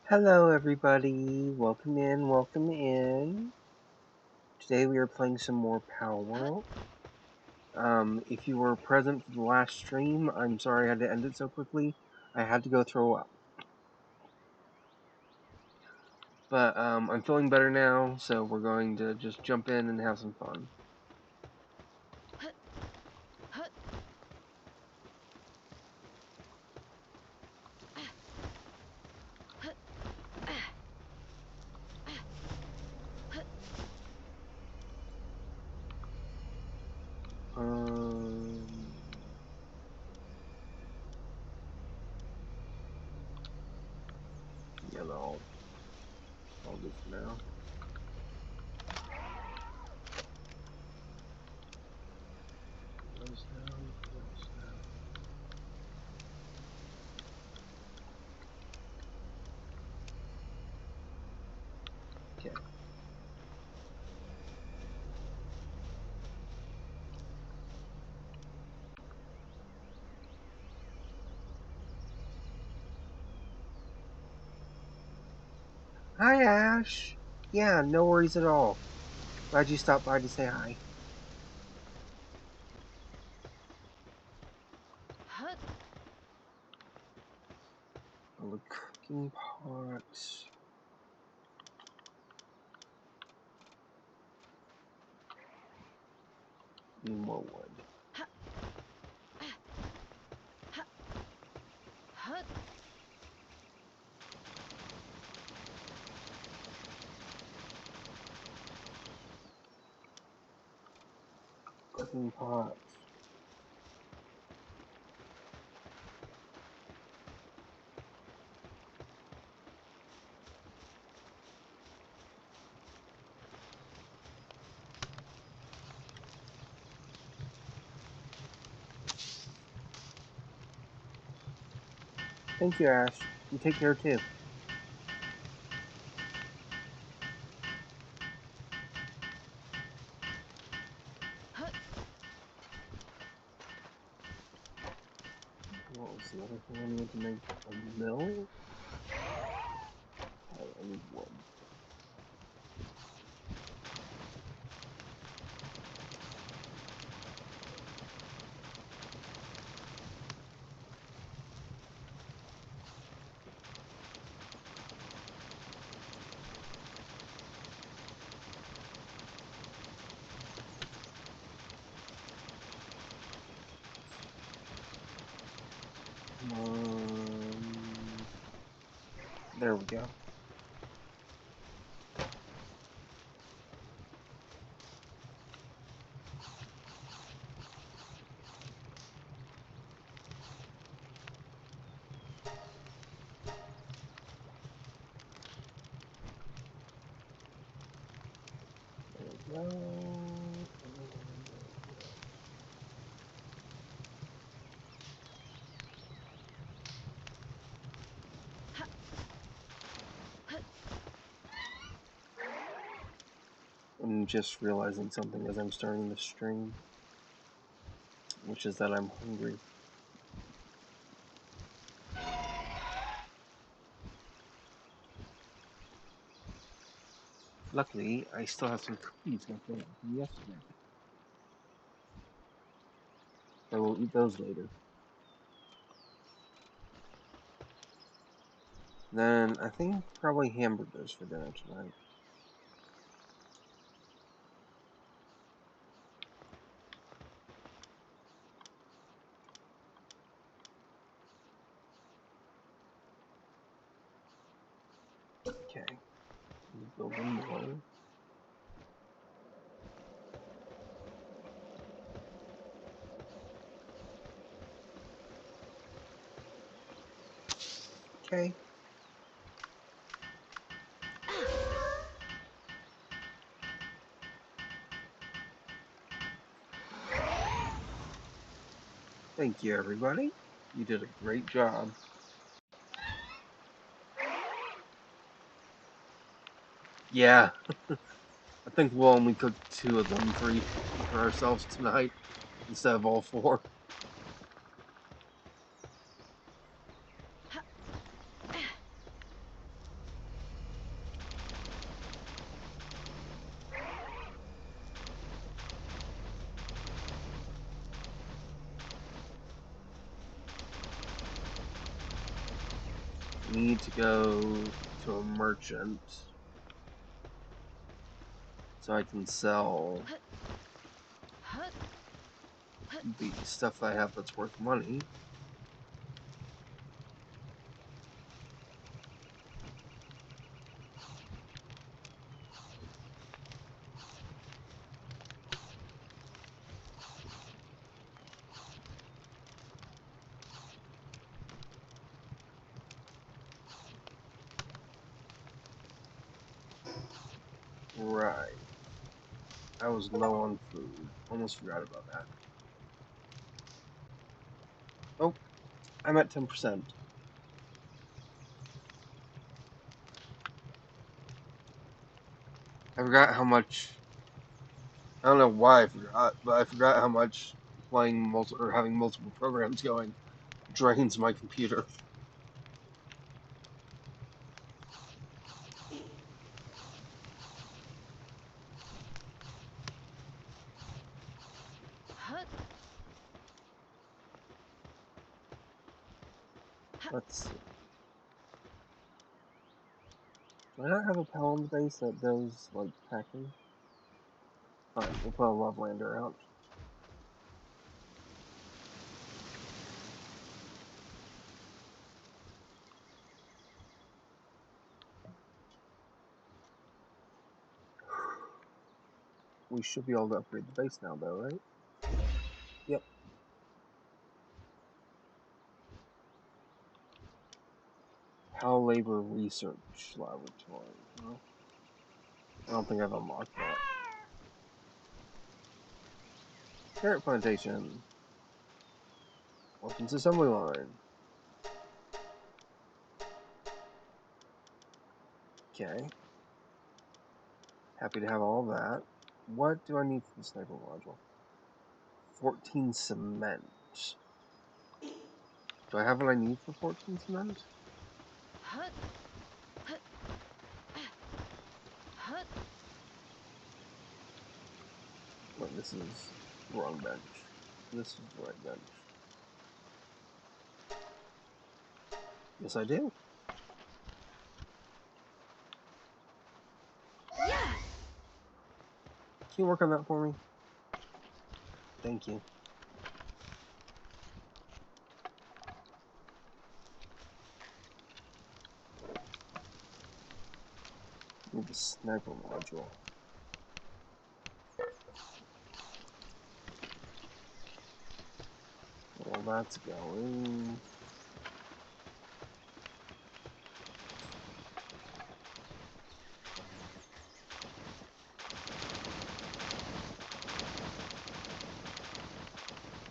Hello, everybody. Welcome in. Welcome in. Today we are playing some more Palworld. If you were present for the last stream, I'm sorry I had to end it so quickly. I had to go throw up. But I'm feeling better now, so we're going to just jump in and have some fun. Yeah, I'll do for now. Close down, close down. Okay. Hi, Ash. Yeah, no worries at all. Glad you stopped by to say hi. All the cooking pots. Need more wood. Cooking pots. Thank you, Ash. You take care too. What was the other thing I needed to make? A mill? Oh, I need wood. Come on. There we go. There we go. I'm just realizing something as I'm starting the stream, which is that I'm hungry. Luckily, I still have some cookies left over from yesterday. I will eat those later. Then I think probably hamburgers for dinner tonight. Okay. Building more. Okay. Thank you, everybody. You did a great job. Yeah. I think we'll only cook 2 of them for ourselves tonight instead of all 4. need to go to a merchant so I can sell the stuff I have that's worth money. Right. I was low on food. Almost forgot about that. Oh, I'm at 10%. I forgot how much. I don't know why I forgot, but I forgot how much playing or having multiple programs going drains my computer. Let's see. Do I not have a pal on the base that does, like, packing? Fine, we'll put a Lovelander out. We should be able to upgrade the base now, though, right? Yep. Pal Labor Research Laboratory. Well, I don't think I've unlocked that. Carrot Plantation. Weapons Assembly Line. Okay. Happy to have all that. What do I need for the sniper module? 14 cement. Do I have what I need for 14 cement? Wait, this is the wrong bench. This is the right bench. Yes, I do. Can you work on that for me? Thank you. Need the sniper module. Well, that's going.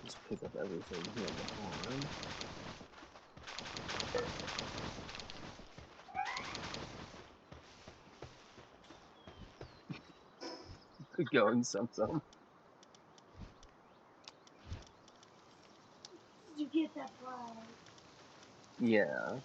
Just pick up everything here in the farm. Good going, some. Did you get that prize? Yeah.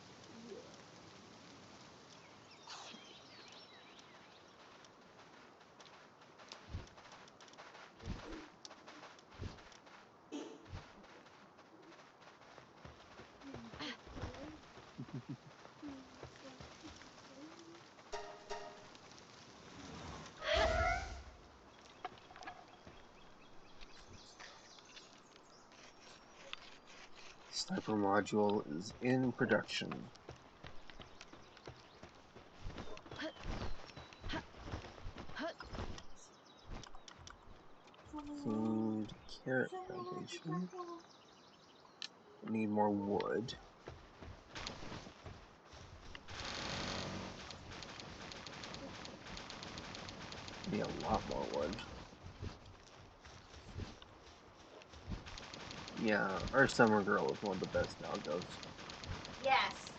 Sniper module is in production. Food, carrot plantation. I need more wood. Need a lot more wood. Yeah, our summer girl is one of the best doggos. Yes.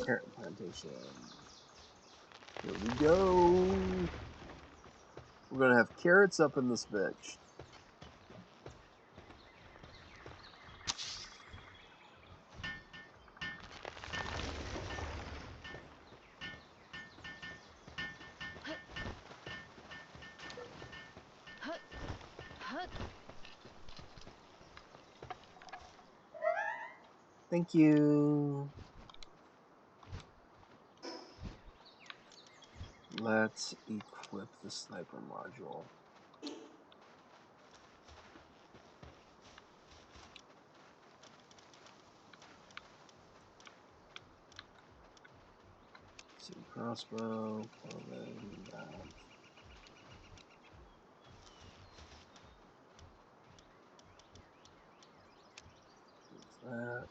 Carrot plantation. Here we go. We're gonna have carrots up in this bitch. Thank you. Let's equip the sniper module. See, crossbow, clothing, that. That.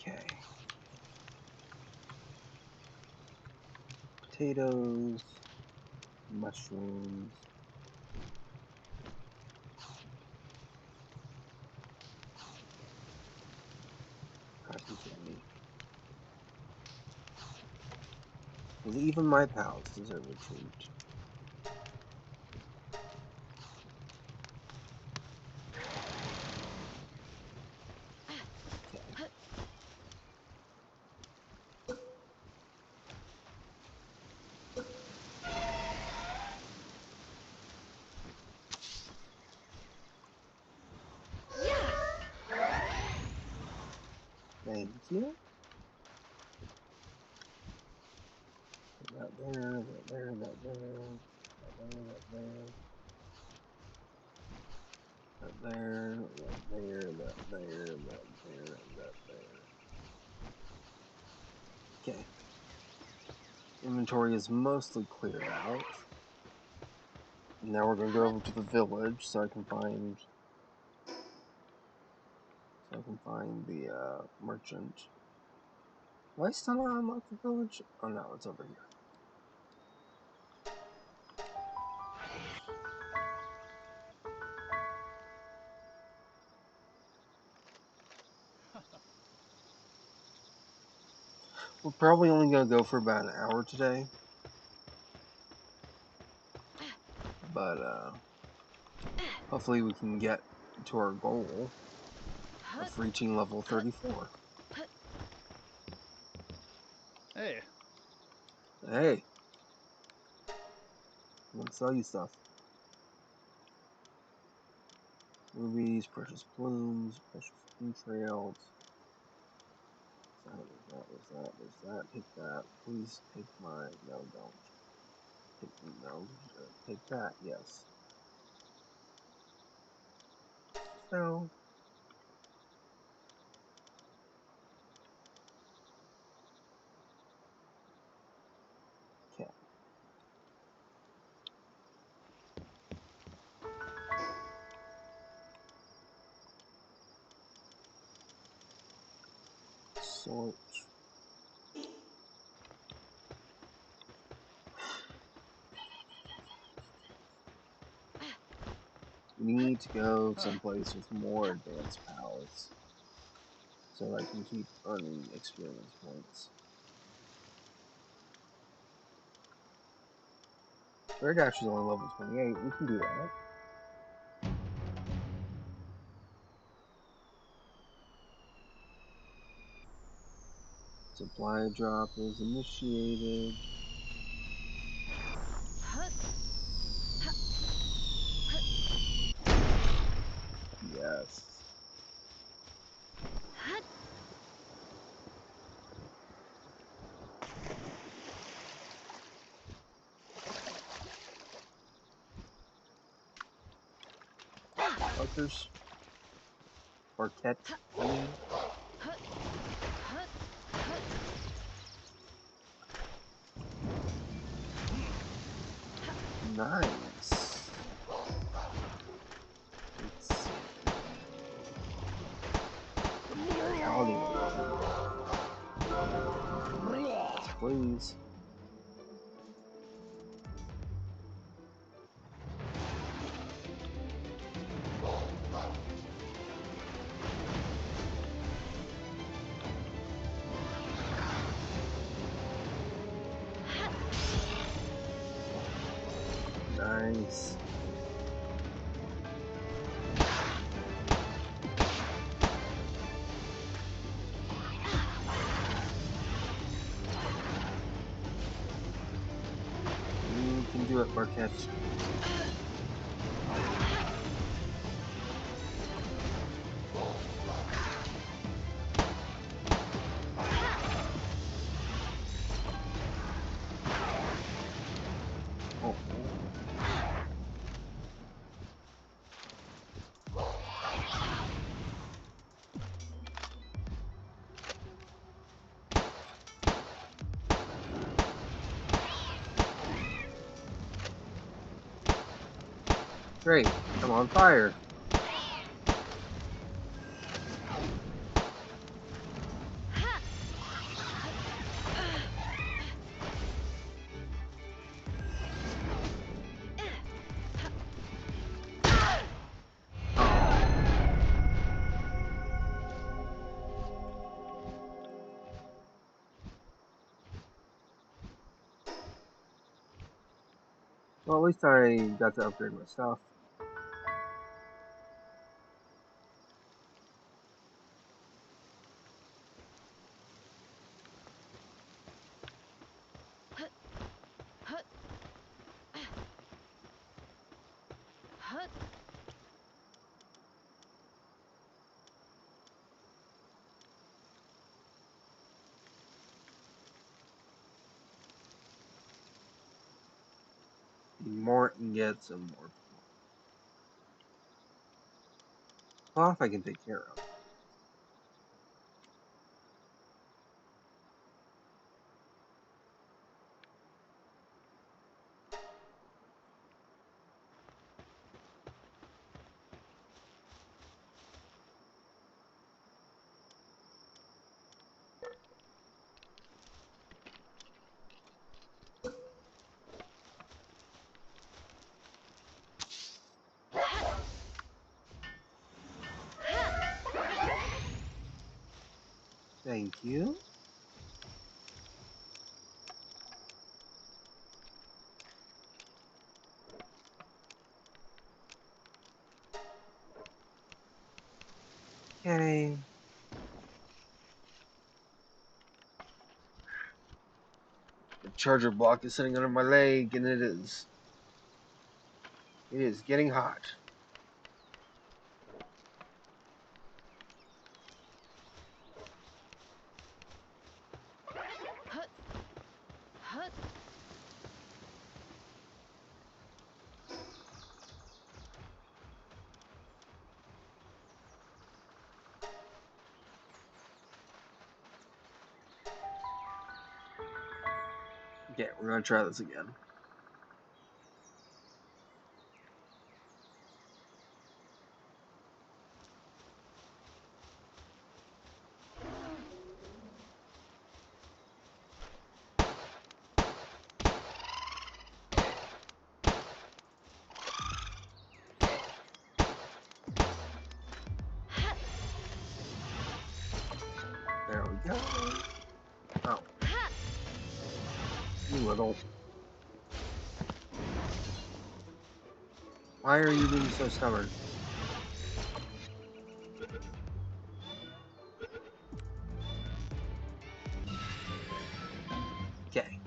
Okay. Potatoes, mushrooms. Cotton candy. Because even my pals deserve a treat. Okay. Thank you. That there, that there, that there, that there, that there. That there, that there, that there, that there, and that there. Okay. Inventory is mostly cleared out. Now we're gonna go over to the village so I can find the merchant. Have I still not unlocked the village? Oh no, it's over here. We're probably only gonna go for about an hour today. But hopefully we can get to our goal of reaching level 34. Hey. Hey. I'm gonna sell you stuff. Rubies, precious plumes, precious entrails. There's that. Take that. Please take my. No, don't. Take that. Yes. So. Okay. Sort. We need to go someplace with more advanced pals so I can keep earning experience points. Red Dash is only level 28. We can do that. Supply drop is initiated. Yes. Fuckers. Barquette. I mean. Nice. Let's see. Vitality. Please. Nice. You can do it, Marquette. Oh. Great, I'm on fire. Well, at least I got to upgrade my stuff. More ingots and more. Cloth I can take care of. Thank you. Okay. The charger block is sitting under my leg, and it is getting hot. Okay, we're gonna try this again. There we go. Oh. You little. Why are you being so stubborn? Okay.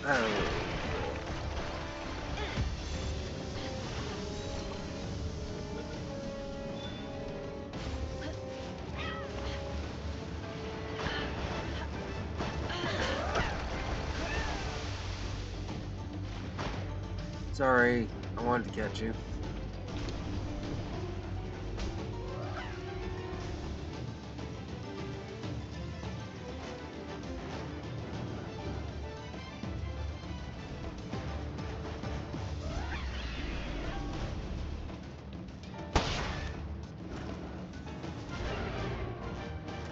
Oh. Sorry, I wanted to catch you.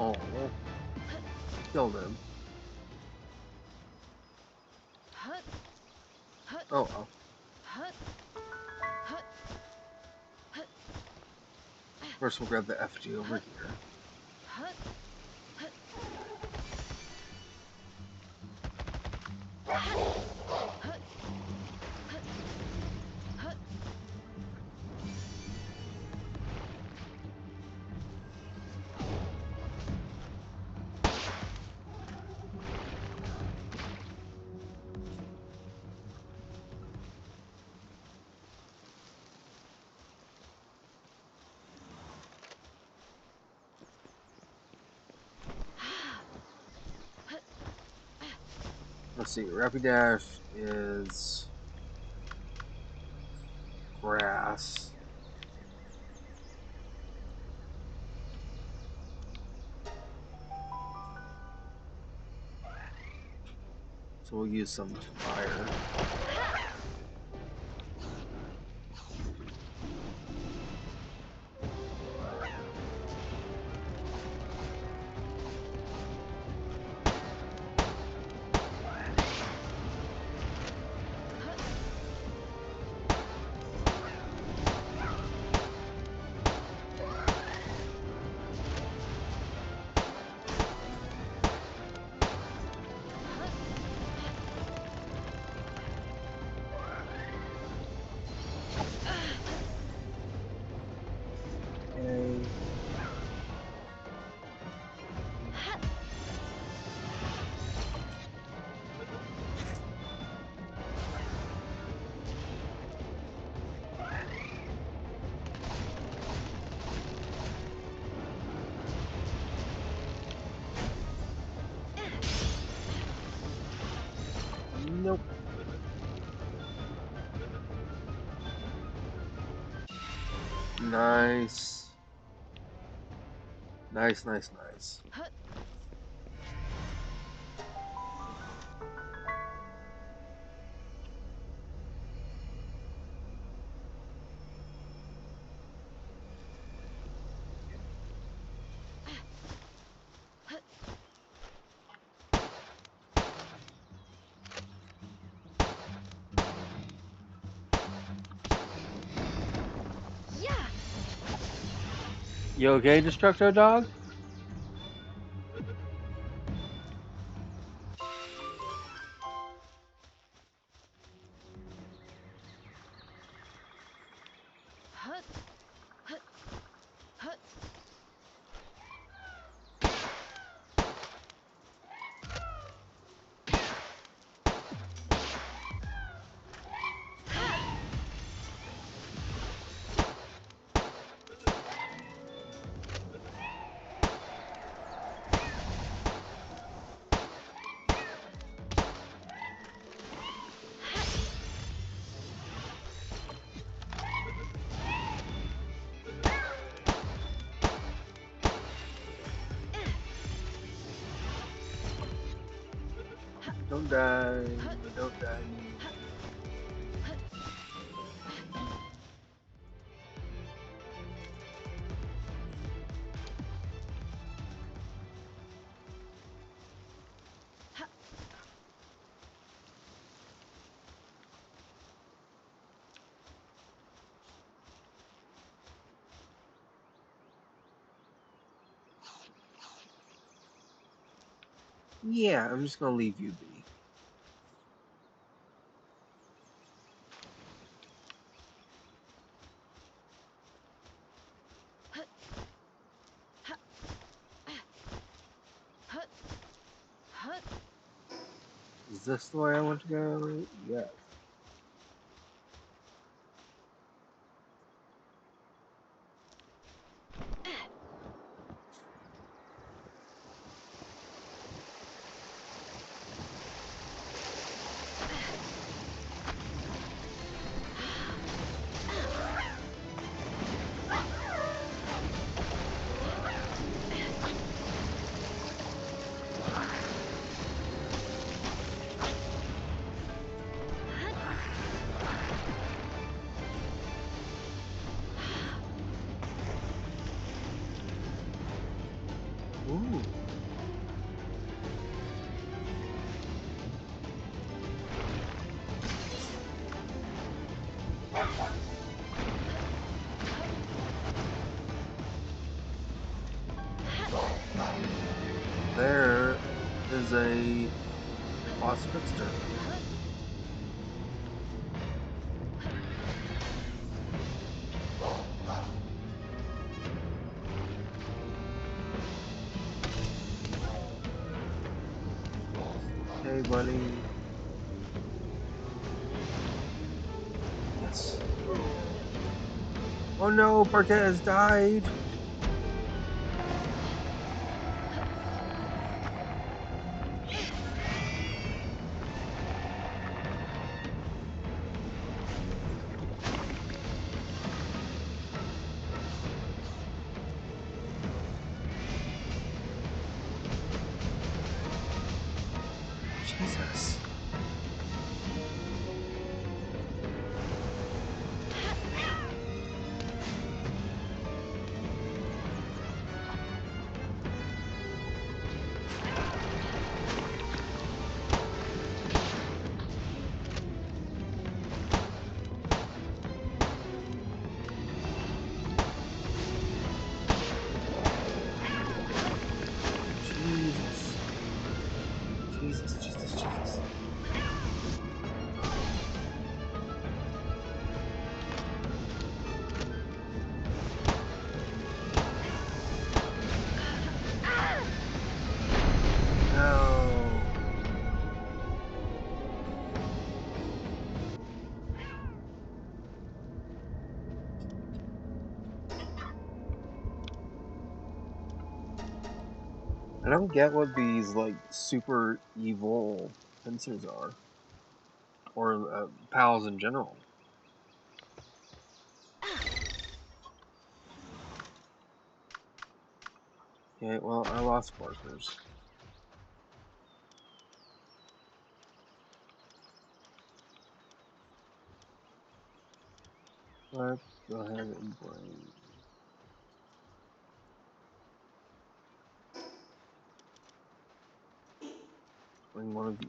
Oh, killed him. Oh well. First, we'll grab the FG over here. Let's see. Rapidash is grass. So we'll use some fire. Okay. Nope. Nice. Nice, nice, nice. You okay, Destructo Dog? Don't die. Don't die. Yeah, I'm just gonna leave you be. Is this the way I want to go? Yes. Ooh. There is a boss trickster. Hey, buddy. Yes. Oh no, Parquet has died. Jesus. Jesus. Jesus, Jesus, Jesus. No. I don't get what these, like, super evil pincers are. Or pals in general. Okay, well, I lost Barkers. Let's go ahead and bring one of you.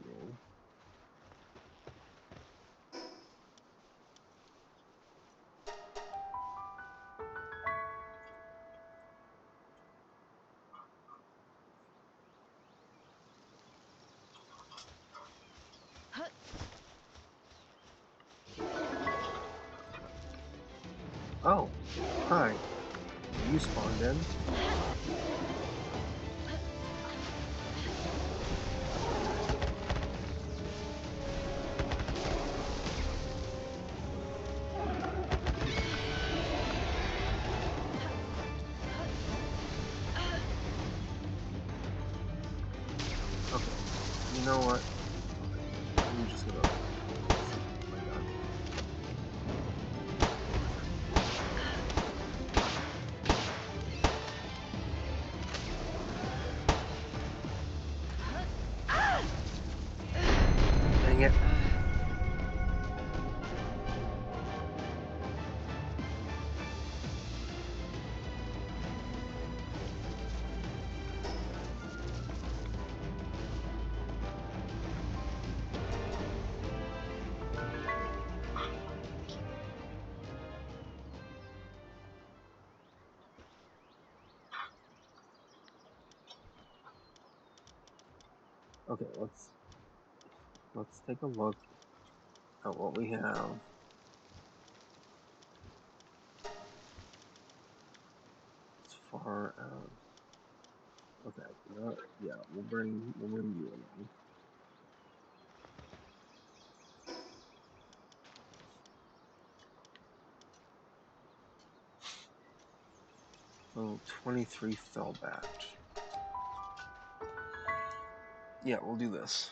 Oh, hi. You spawned in. Okay. You know what? I'm just gonna. Oh my god. Dang it. Okay, let's take a look at what we have. As far as okay, yeah, we'll bring you along. Oh, 23 Fellbat. Yeah, we'll do this.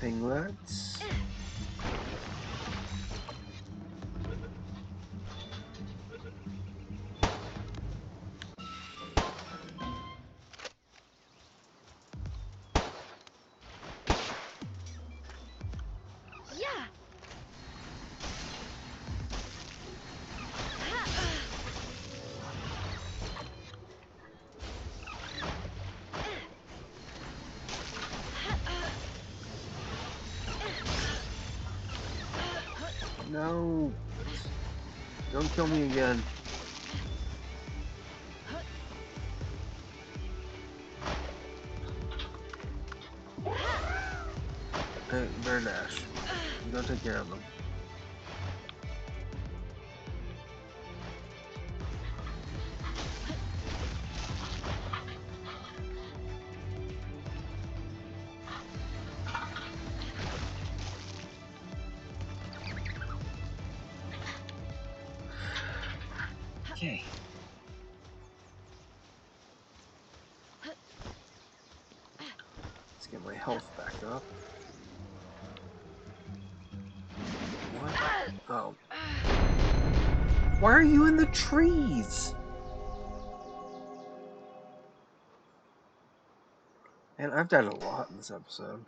Pinglets. No! Don't kill me again. Hey, Bear Dash. Go take care of them. Okay. Let's get my health back up. What? Oh. Why are you in the trees? And I've died a lot in this episode.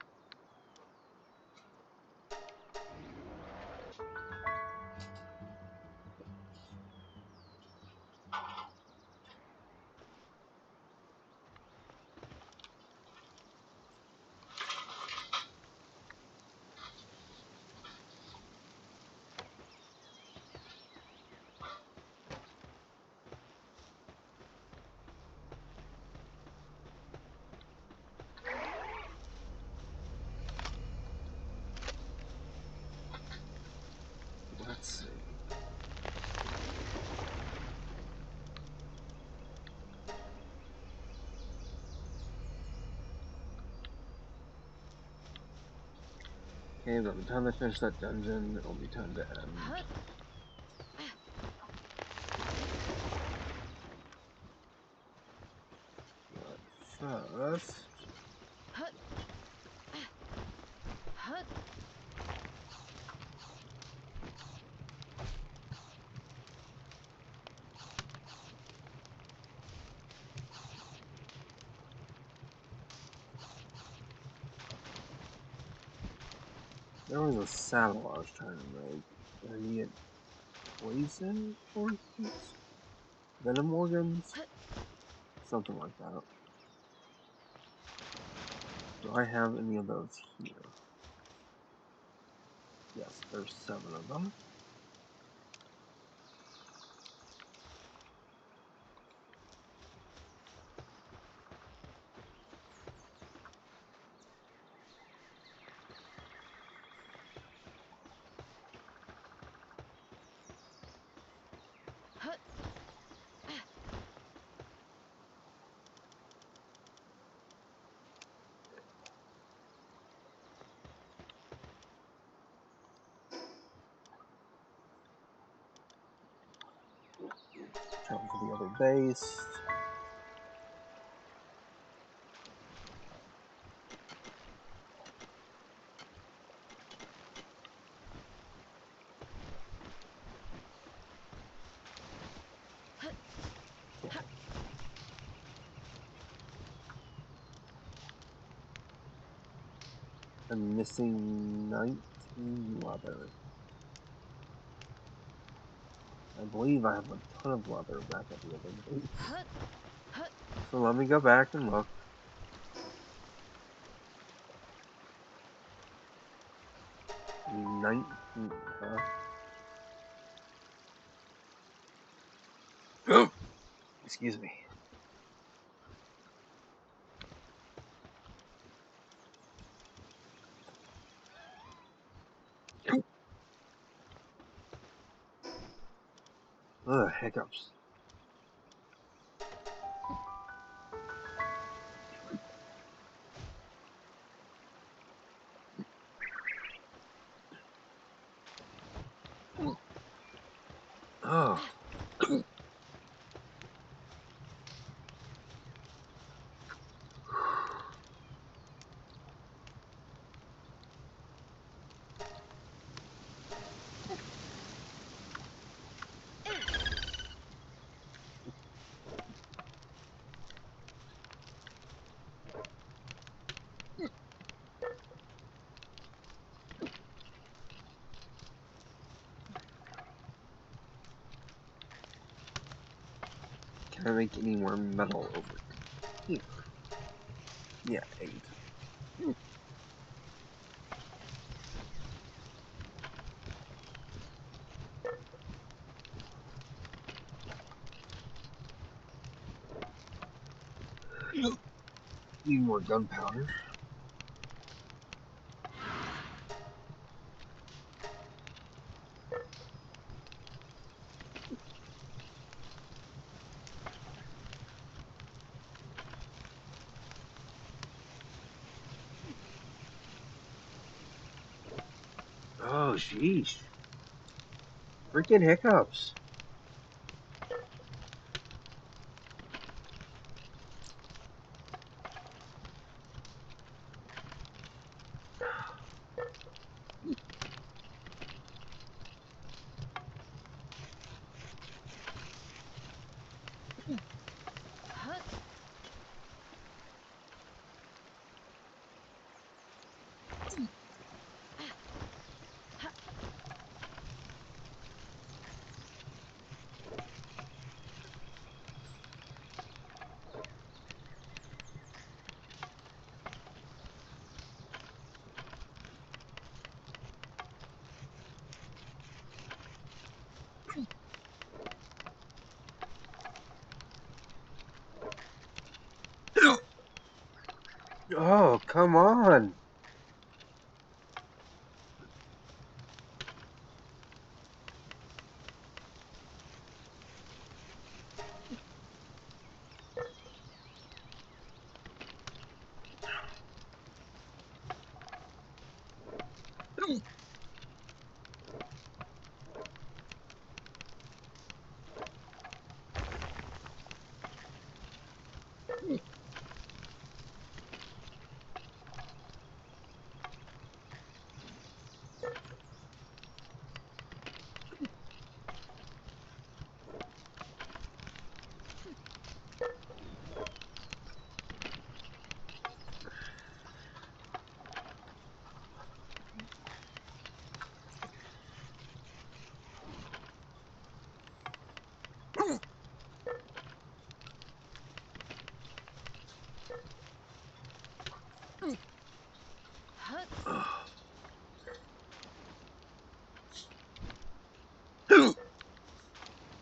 Let's see. Okay, by the time I finish that dungeon, it'll be time to end. But first... There was a saddle I was trying to make. I needed poison horses? Venom organs? Something like that. Do I have any of those here? Yes, there's 7 of them. Travel to the other base. I'm missing 19 leather. I believe I have a ton of leather back at the other base. So let me go back and look. Excuse me. Ugh, hiccups. Oh. Can I make any more metal over here? Yeah, 8. Need more gunpowder. Oh, sheesh. Freaking hiccups. Oh, come on.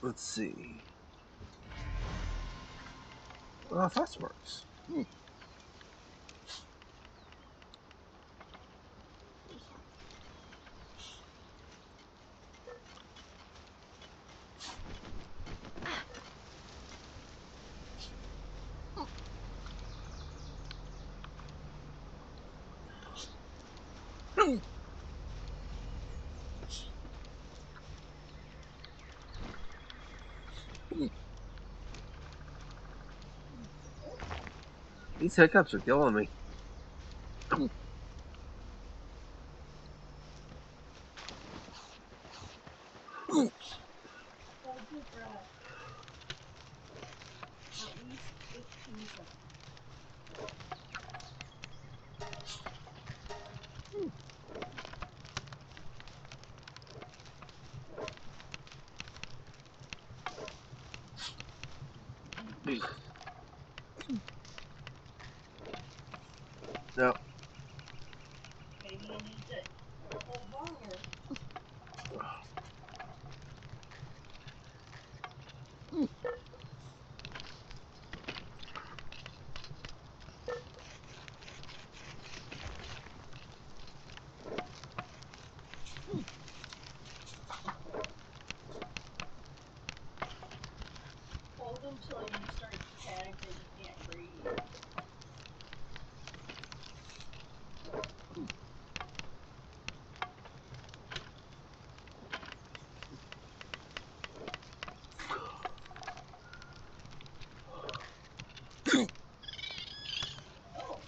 Let's see. Oh, Frostworks. These hiccups are killing me. That'll do for at least 15 seconds. No. Maybe you need to hold longer. Hold them till you start to panic that you can't breathe. Oh.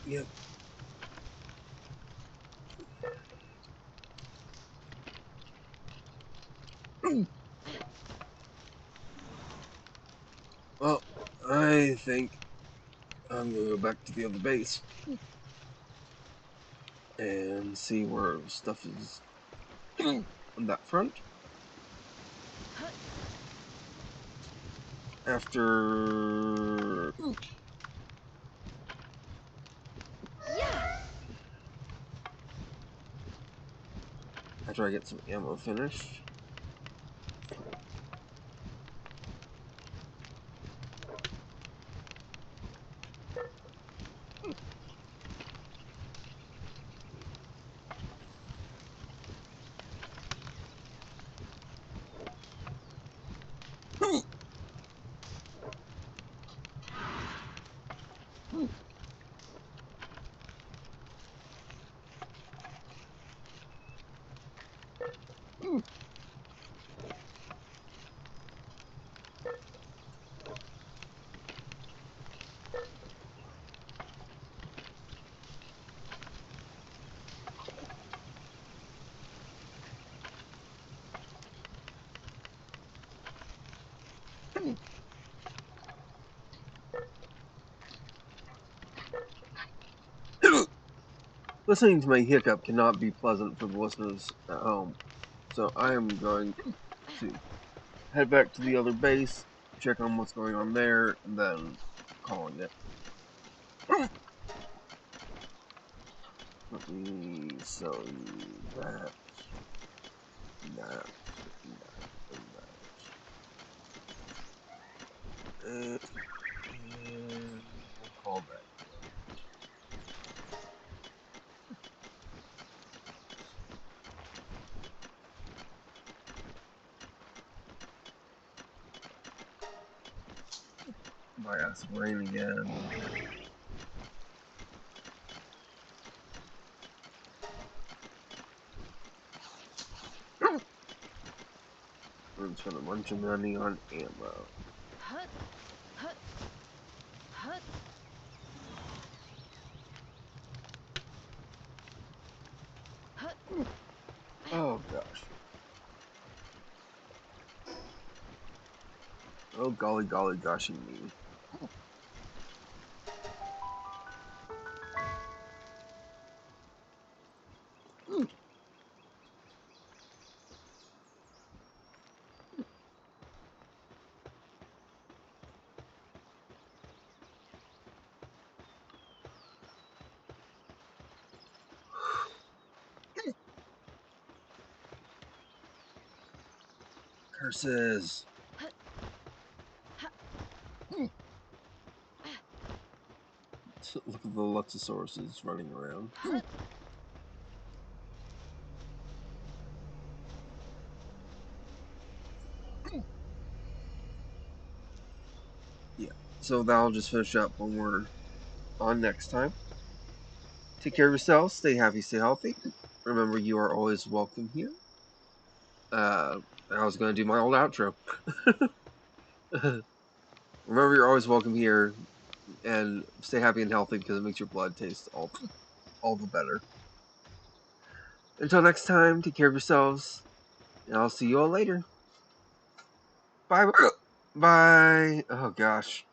Yep. Well, I think I'm gonna go back to the other base and see where stuff is on that front. After I get some ammo finished. Listening to my hiccup cannot be pleasant for the listeners at home, so I am going to head back to the other base, check on what's going on there, and then calling it. Let me sell you that, that, and we'll call that. By acid rain again. We're gonna spend a bunch of money on ammo. Oh gosh. Oh golly golly goshing me. Curses. Look at the Luxosauruses running around. Yeah, so that'll just finish up when we're on next time. Take care of yourselves. Stay happy, stay healthy. Remember, you are always welcome here. I was going to do my old outro. Remember, you're always welcome here, and stay happy and healthy because it makes your blood taste all the better. Until next time, take care of yourselves, and I'll see you all later. Bye. Bye. Oh gosh.